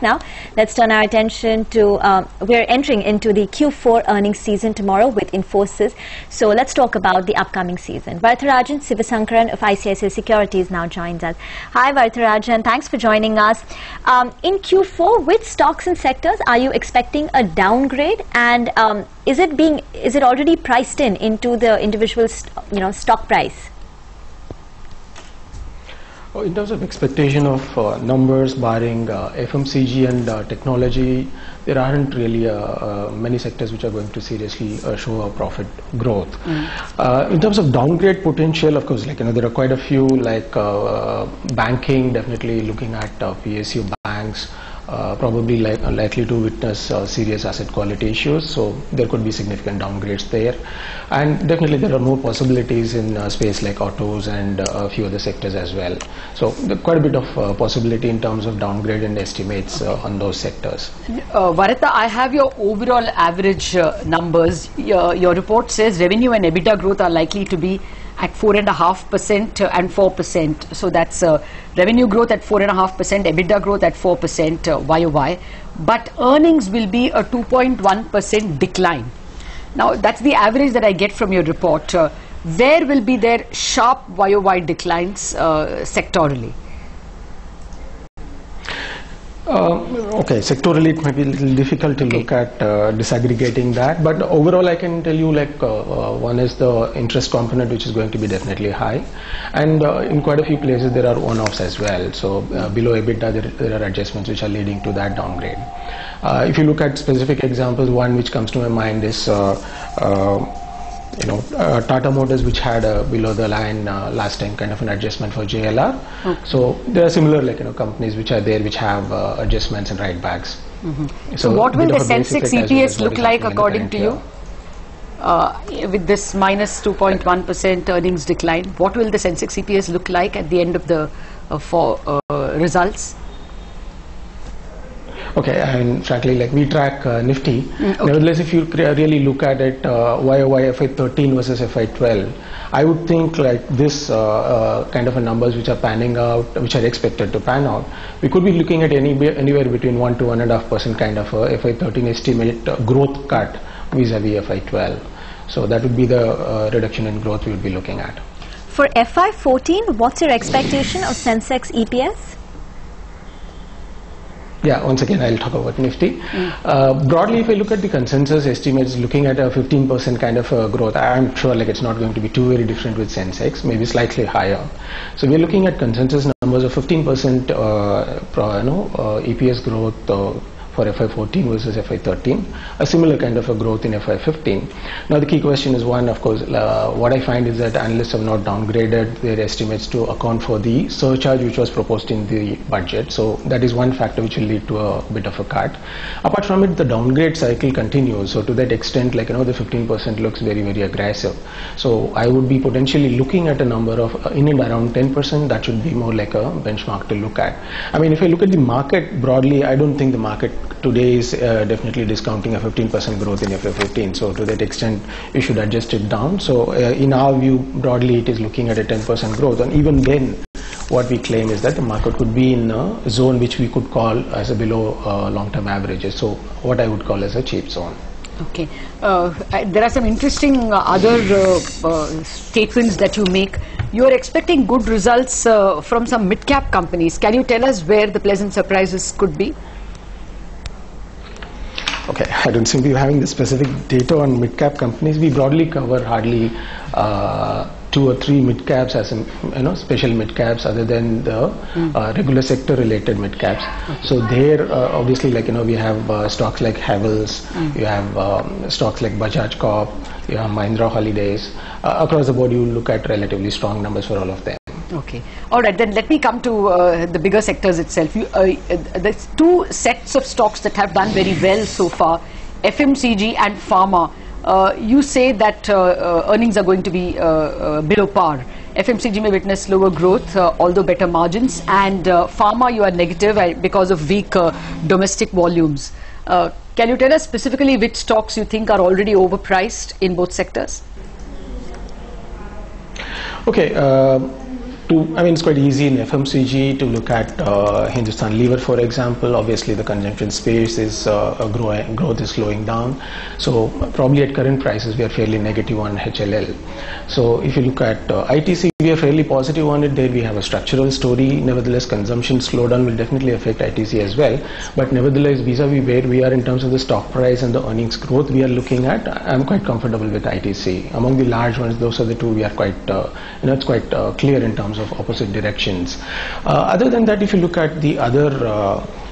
Now, let's turn our attention to, we're entering into the Q4 earnings season tomorrow with Infosys. So let's talk about the upcoming season. Varatharajan Sivasankaran of ICICI Securities now joins us. Hi Varatharajan, thanks for joining us. In Q4, which stocks and sectors are you expecting a downgrade, and is it already priced into the individual stock price? In terms of expectation of numbers, barring FMCG and technology, there aren't really many sectors which are going to seriously show a profit growth. In terms of downgrade potential, of course, there are quite a few, like banking, definitely looking at PSU banks, probably likely to witness serious asset quality issues, so there could be significant downgrades there. And definitely there are more possibilities in space like autos and a few other sectors as well. So there quite a bit of possibility in terms of downgrade and estimates on those sectors. Varatha, I have your overall average numbers. Your report says revenue and EBITDA growth are likely to be at 4.5% and 4%. So that's revenue growth at 4.5%, EBITDA growth at 4% YOY. But earnings will be a 2.1% decline. Now that's the average that I get from your report. Where will be their sharp YOY declines sectorally? Okay, sectorally it might be a little difficult to look at disaggregating that, but overall I can tell you, one is the interest component, which is going to be definitely high, and in quite a few places there are one-offs as well. So below EBITDA there are adjustments which are leading to that downgrade. If you look at specific examples, one which comes to my mind is Tata Motors, which had a below the line last time kind of an adjustment for JLR. So there are similar companies which are there which have adjustments and write backs. So what will the Sensex EPS look like according to you? With this minus 2.1% earnings decline, what will the Sensex EPS look like at the end of the results? Okay, and frankly, we track Nifty. Nevertheless, if you really look at it, YOY FY13 versus FY12, I would think this kind of a numbers which are panning out, which are expected to pan out, we could be looking at anywhere between 1 to 1.5% kind of a FY13 estimate growth cut vis-a-vis FY12. So that would be the reduction in growth we would be looking at. For FY14, what's your expectation of Sensex EPS? Yeah, once again I'll talk about Nifty. Broadly, if I look at the consensus estimates, looking at a 15% kind of growth, I'm sure it's not going to be too very different with Sensex, maybe slightly higher. So we're looking at consensus numbers of 15% EPS growth for FY14 versus FY13, a similar kind of a growth in FY15. Now the key question is, one, of course, what I find is that analysts have not downgraded their estimates to account for the surcharge which was proposed in the budget. So that is one factor which will lead to a bit of a cut. Apart from it, the downgrade cycle continues. So to that extent, the 15% looks very, very aggressive. So I would be potentially looking at a number of in and around 10%. That should be more like a benchmark to look at. I mean, if I look at the market broadly, I don't think the market today is definitely discounting a 15% growth in FY15. So to that extent, you should adjust it down. So in our view, broadly, it is looking at a 10% growth. And even then, what we claim is that the market could be in a zone which we could call as a below long-term averages. So what I would call as a cheap zone. Okay. There are some interesting other statements that you make. You are expecting good results from some mid-cap companies. Can you tell us where the pleasant surprises could be? Okay, I don't seem to be having the specific data on mid-cap companies. We broadly cover hardly 2 or 3 mid-caps as special mid-caps other than the regular sector-related mid-caps. So there, obviously, we have stocks like Havells, you have stocks like Bajaj Corp, you have Mahindra Holidays. Across the board, you look at relatively strong numbers for all of them. Okay. All right. Then let me come to the bigger sectors itself. There's 2 sets of stocks that have done very well so far, FMCG and Pharma. You say that earnings are going to be below par. FMCG may witness lower growth, although better margins, and Pharma you are negative because of weak domestic volumes. Can you tell us specifically which stocks you think are already overpriced in both sectors? Okay. It's quite easy in FMCG to look at Hindustan Lever, for example. Obviously, the consumption space is growth is slowing down. So probably at current prices, we are fairly negative on HLL. So if you look at ITC, we are fairly positive on it. There we have a structural story. Nevertheless, consumption slowdown will definitely affect ITC as well. But nevertheless, vis-a-vis where we are in terms of the stock price and the earnings growth we are looking at, I'm quite comfortable with ITC. Among the large ones, those are the two we are quite, it's quite clear in terms of opposite directions. Other than that, if you look at the other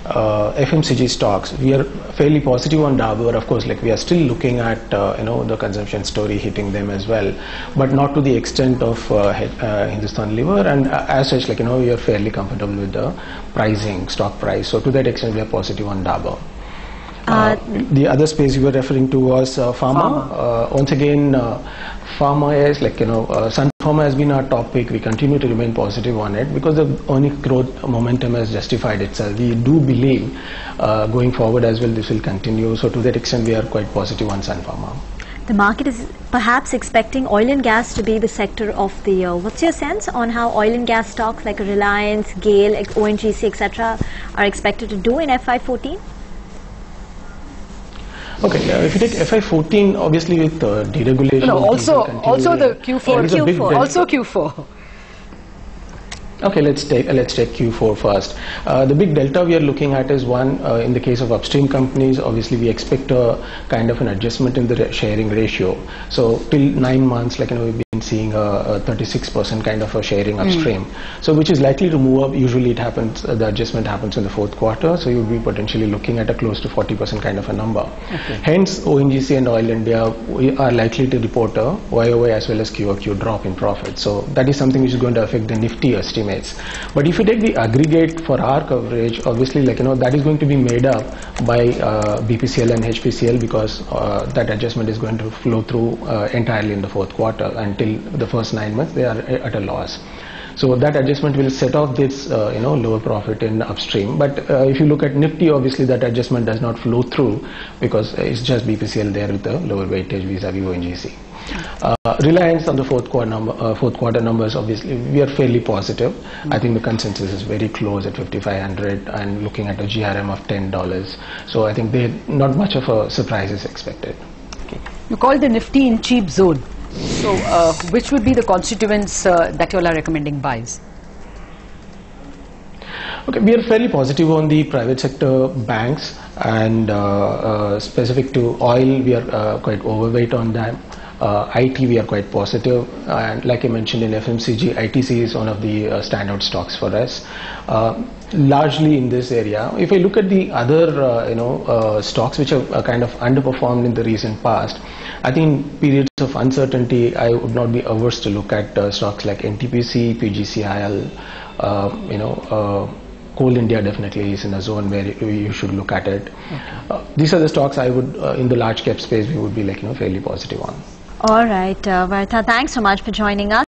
FMCG stocks, we are fairly positive on Dabur. Of course, like we are still looking at the consumption story hitting them as well, but not to the extent of Hindustan Lever. And as such, we are fairly comfortable with the pricing, stock price. So to that extent, we are positive on Dabur. The other space you were referring to was pharma. Once again, pharma is Sun Pharma has been our top pick. We continue to remain positive on it because the earnings growth momentum has justified itself. We do believe going forward as well this will continue. So to that extent, we are quite positive on Sun Pharma. The market is perhaps expecting oil and gas to be the sector of the year. What's your sense on how oil and gas stocks like Reliance, GAIL, ONGC, etc. are expected to do in FY14? Okay, if you take FY14, obviously with deregulation. No, also the Q4. Also Q4. Okay, let's take Q4 first. The big delta we are looking at is one, in the case of upstream companies, obviously we expect a kind of an adjustment in the sharing ratio. So till 9 months, we've been seeing a 36% kind of a sharing upstream. So which is likely to move up. Usually it happens, the adjustment happens in the fourth quarter. So you'll be potentially looking at a close to 40% kind of a number. Okay. Hence, ONGC and Oil India are likely to report a YOY as well as QOQ drop in profit. So that is something which is going to affect the Nifty estimates. But if you take the aggregate for our coverage, obviously that is going to be made up by BPCL and HPCL because that adjustment is going to flow through entirely in the fourth quarter. Until the first 9 months, they are at a loss. So that adjustment will set off this lower profit in upstream. But if you look at Nifty, obviously that adjustment does not flow through because it's just BPCL there with the lower weightage vis-a-vis ONGC. Reliance on the fourth quarter numbers, obviously we are fairly positive. I think the consensus is very close at 5,500 and looking at a GRM of $10. So I think not much of a surprise is expected. Okay. You call the Nifty in cheap zone. So which would be the constituents that you all are recommending buys? Okay, we are fairly positive on the private sector banks and specific to oil, we are quite overweight on them. IT, we are quite positive, and like I mentioned in FMCG, ITC is one of the standout stocks for us. Largely in this area, if I look at the other stocks which have kind of underperformed in the recent past, I think in periods of uncertainty, I would not be averse to look at stocks like NTPC, PGCIL, Coal India definitely is in a zone where you should look at it. Okay. These are the stocks I would, in the large cap space, we would be fairly positive on. All right, Varatha, thanks so much for joining us.